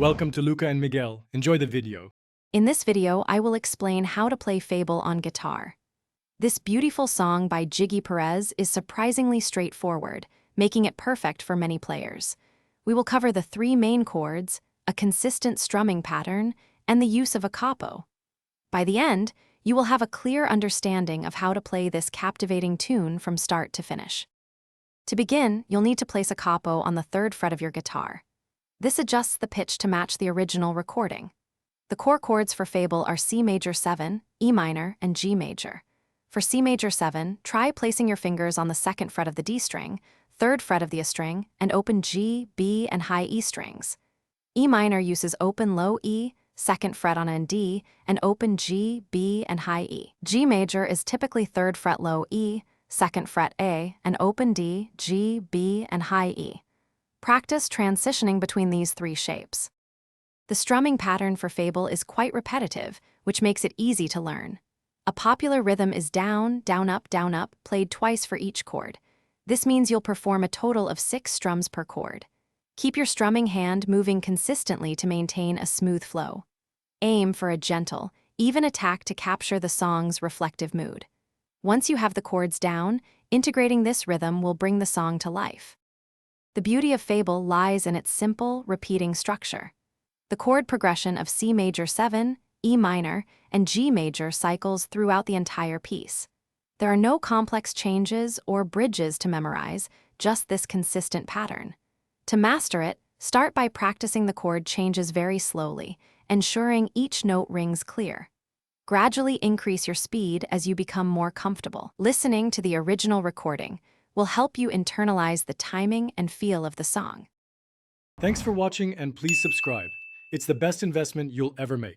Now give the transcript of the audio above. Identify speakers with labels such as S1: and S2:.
S1: Welcome to Luca and Miguel. Enjoy the video.
S2: In this video, I will explain how to play Fable on guitar. This beautiful song by Jiggy Perez is surprisingly straightforward, making it perfect for many players. We will cover the three main chords, a consistent strumming pattern, and the use of a capo. By the end, you will have a clear understanding of how to play this captivating tune from start to finish. To begin, you'll need to place a capo on the 3rd fret of your guitar. This adjusts the pitch to match the original recording. The core chords for Fable are C major 7, E minor, and G major. For C major 7, try placing your fingers on the 2nd fret of the D string, 3rd fret of the A string, and open G, B, and high E strings. E minor uses open low E, 2nd fret on a D, and open G, B, and high E. G major is typically 3rd fret low E, 2nd fret A, and open D, G, B, and high E. Practice transitioning between these three shapes. The strumming pattern for Fable is quite repetitive, which makes it easy to learn. A popular rhythm is down, down, up, played twice for each chord. This means you'll perform a total of 6 strums per chord. Keep your strumming hand moving consistently to maintain a smooth flow. Aim for a gentle, even attack to capture the song's reflective mood. Once you have the chords down, integrating this rhythm will bring the song to life. The beauty of Fable lies in its simple, repeating structure. The chord progression of C major 7, E minor, and G major cycles throughout the entire piece. There are no complex changes or bridges to memorize, just this consistent pattern. To master it, start by practicing the chord changes very slowly, ensuring each note rings clear. Gradually increase your speed as you become more comfortable. Listening to the original recording will help you internalize the timing and feel of the song.
S1: Thanks for watching and please subscribe. It's the best investment you'll ever make.